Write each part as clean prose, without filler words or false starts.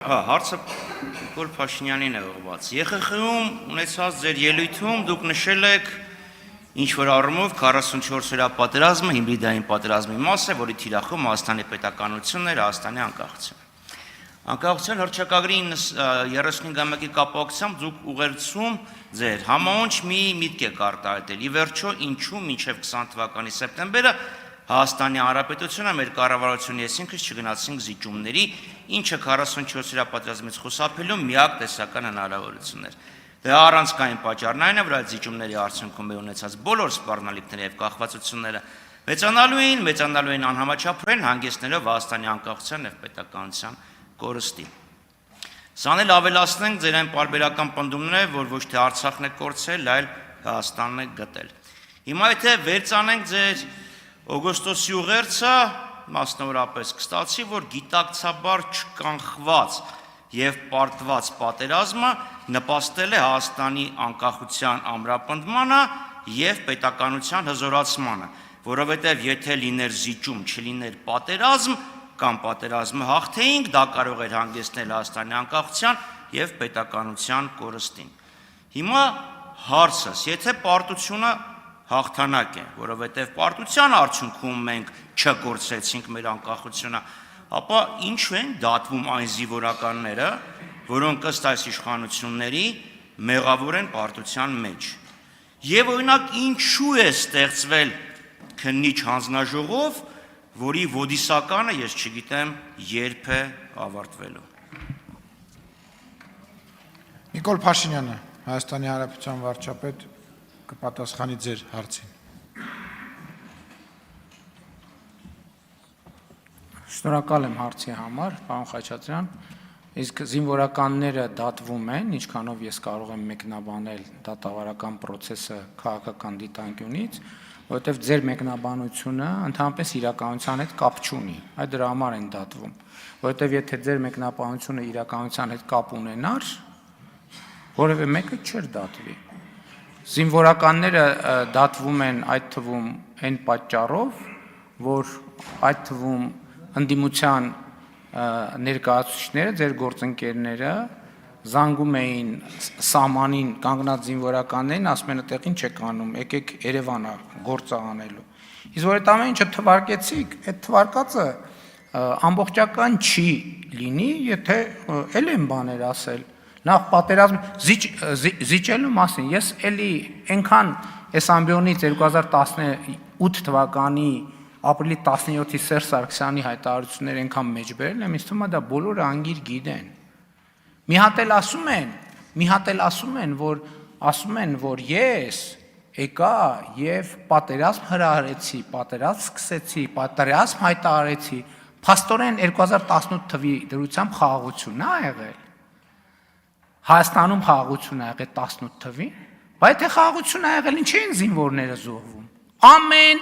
Հարցը Նիկոլ Փաշինյանին է ուղղված։ ԵԽԽ-ում ունեցած ձեր ելույթում դուք նշել եք ինչ-որ առումով 44-օրյա պատերազմը հիբրիդային պատերազմի մաս է, որի թիրախում Հայաստանի պետականությունն էր, Հայաստանի անկախությունը։ Անկախության հռչակագրի 35-ամյակի կապակցությամբ դուք ուղերձում ձեր համահունչ մի միտք եք արտահայտել։ Ի վերջո, ինչու մինչև 20 թվականի սեպտեմբերը Հայաստանի Հանրապետությունը մեր կառավարությունը ես ինքս չգնացինք զիջումների, ինչը 44-օրյա պատերազմից խուսափելու միակ տեսական հնարավորությունն էր։ Դրա առանցքային պատճառն այն է, որ այդ զիջումների արդյունքում ունեցած բոլոր սպառնալիքները եւ կախվածությունները մեծանալու են անհամաչափորեն հանգեցնելով Հայաստանի անկախության եւ պետականության կորստի։ Սան էլ ավելացնենք ձեր այն պարբերական պնդումները, որ ոչ թե Արցախն է կորցրել, այլ Հայաստանն է գտել։ Հիմա եթե վերցանենք ձեր օգոստոսի ուղերձը, մասնավորապես կստացի, որ գիտակցաբար չկանխված եւ պարտված պատերազմը նպաստել է Հայաստանի անկախության ամրապնդմանը եւ պետականության հզորացմանը, որովհետեւ եթե լիներ զիջում, չլիներ պատերազմ կամ պատերազմը հաղթեինք, դա կարող էր հանգեցնել Հայաստանի անկախության եւ պետականության կորստին։ Հիմա հարցս, եթե պարտությունը հաղթանակ է, որովհետև պարտության արդյունքում մենք չկորցրեցինք մեր անկախությունը, ապա ինչու են դատվում այն զինվորականները, որոնք ըստ այս իշխանությունների մեղավոր են պարտության մեջ։ Եվ օրինակ ինչու է ստեղծվել քննիչ հանձնաժողով, որի ոդիսականը ես չգիտեմ երբ է ավարտվելու։ Նիկոլ Փաշինյանը, Հայաստանի Հանրապետության վարչապետ, կպատասխանի ձեր հարցին։ Շնորհակալ եմ հարցի համար, պարոն Խաչատրյան, իսկ զինվորականները դատվում են, ինչքանով ես կարող եմ մեկնաբանել դատավարական process-ը քաղաքական դիտանկյունից, որովհետև ձեր մեկնաբանությունը ընդհանրապես իրականության հետ կապ չունի, այդ դրա համար են դատվում, որովհետև եթե ձեր մեկնաբանությունը իրականության հետ կապ ունենար, որևէ մեկը չէր դատվի։ Զինվորականները դատվում են այդ թվում այն պատճառով, որ այդ թվում ընդդիմության ներկայացուցիչները, ձեր գործընկերները զանգում էին սահմանին կանգնած զինվորականներին, ասում են այդտեղին չեք անում, եկեք Երևանը գործ անելու։ Իսկ որ այդ ամեն ինչը թվարկեցիք, այդ թվարկածը ամբողջական չի լինի, եթե էլ են բաներ ասել։ Նախ պատերազմ զիջելու մասին, ես էլի այնքան այս ամբիոնից 2018 թվականի ապրիլի 17-ի Սերժ Սարգսյանի հայտարարությունները այնքան մեջ բերել եմ, ինձ թվում է դա բոլորը անգիր գիտեն։ Մի հատ էլ ասում են, որ ես եկա եւ պատերազմ հրահրեցի, պատերազմ սկսեցի, պատերազմ հայտարարեցի, փաստորեն 2018 թվի դրությամբ խաղաղություն է եղել։ Հայաստանում խաղաղություն է եղել 18 թվին, բայց եթե խաղաղություն է եղել, ինչի են զինվորները զոհվում։ Ամեն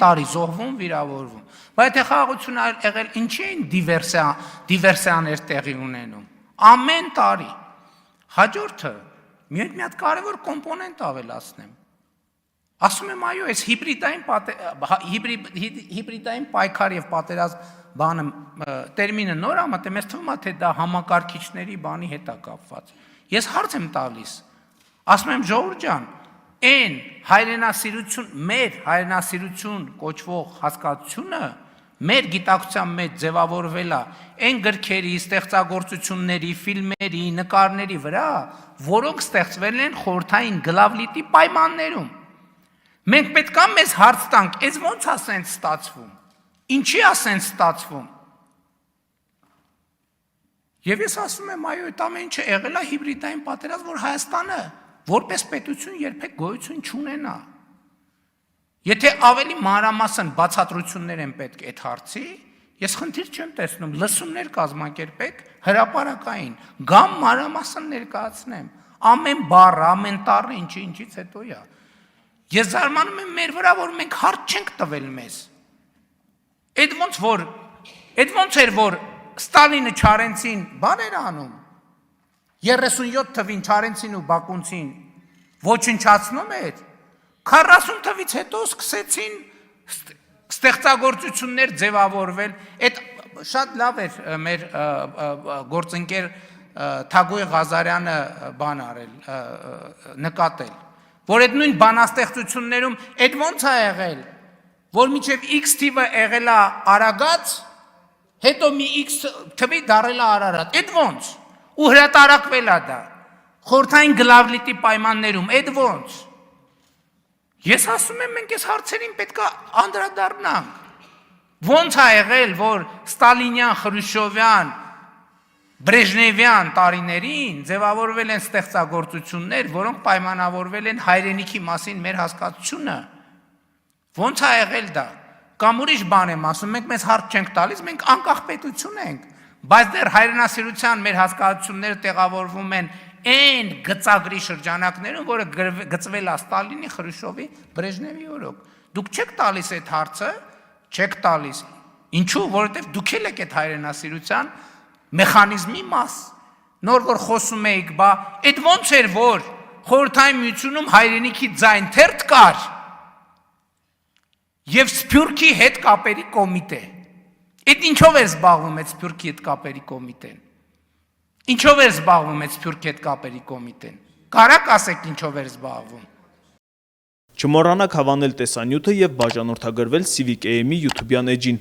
տարի զոհվում, վիրավորվում։ Բայց եթե խաղաղություն է եղել, ինչի են դիվերսիաներ տեղի ունենում։ Ամեն տարի։ Հաջորդը մի հատ կարևոր կոմպոնենտ ավելացնեմ։ Ասում եմ, այո, այս հիբրիդային պայքար եւ պատերազմ բանը տերմինը նոր է մտել, մեզ թվում է թե դա համակարգիչների բանի հետ է կապված։ Ես հարց եմ տալիս։ Ասում եմ, ժողովուրդ ջան, այն մեր հայրենասիրություն կոչվող հասկացությունը մեր գիտակցության մեջ ձևավորվել է այն գրքերի, ստեղծագործությունների, ֆիլմերի, նկարների վրա, որոնք ստեղծվել են խորհրդային գլավլիտի պայմաններում։ Մենք պետք է մեզ հարց տանք, այս ո՞նց է սենց ստացվում։ Ինչի է սենց ստացվում։ Եվ ես ասում եմ, այո, այդ ամեն ինչը եղել է հիբրիդային պատերազմ, որ Հայաստանը որպես պետություն երբեք գոյություն չունենա։ Եթե ավելի մանրամասն բացատրություններ են պետք այդ հարցի, ես խնդիր չեմ տեսնում, լսումներ կազմակերպեք հրապարակային, գամ մանրամասն ներկայացնեմ, ամեն բառը, ամեն տառը ինչից հետո է։ Ես զարմանում եմ մեր վրա, որ մենք հարց չենք տվել մեզ։ Այդ ոնց էր, որ Ստալինը Չարենցին բան էր անում, 37 թվին Չարենցին ու Բակունցին ոչնչացնում էր, 40 թվից հետո սկսեցին ստեղծագործություններ ձևավորվել, այդ շատ լավ էր մեր գործընկեր Թագոյ Ղազարյանը բան արել, նկատել, որ այդ նույն բանաստեղծություններում այդ ոնց է եղել, որ միջև X թիվը եղել է Արագած, հետո մի X թվի դարել է Արարատ, այդ ոնց, ու հրատարակվել է դա, խորհրդային գլավլիտի պայմաններում, այդ ոնց, ես ասում եմ, մենք այս հարցերին պետք է անդրադառնանք, ոնց է եղել, որ Ստալինյան, Խրուշչովյան, Բրեժնևյան տարիներին ձևավորվել են ստեղծագործություններ, որոնք պայմանավորվել են հայրենիքի մասին մեր հասկացությունը, ոնց է եղել դա, կամ ուրիշ բան եմ ասում, մենք մեզ հարց չենք տալիս, մենք անկախ պետություն ենք, բայց դեռ հայրենասիրության մեր հասկացությունները տեղավորվում են այն գծագրի շրջանակներում, որը գծվել է Ստալինի, Խրուշչովի, Բրեժնևի օրոք, դուք չեք տալիս այդ հարցը, չեք տալիս, ինչու, որովհետև դուք եք այդ հայրենասիրության մեխանիզմի մաս, նոր որ խոսում էիք, բա, այդ ոնց էր, որ խորհրդային միությունում հայրենիքի ձայն թերթ կար և Սփյուռքի հետ կապերի կոմիտե, այդ ինչով էր զբաղվում այդ Սփյուռքի հետ կապերի կոմիտեն, ինչով էր զբաղվում այդ Սփյուռքի հետ կապերի կոմիտեն, կարաք ասեք ինչով էր զբաղվում։ Չմոռանաք հավանել տեսանյութը և բաժանորդագրվել Civic AM-ի YouTube-յան էջին։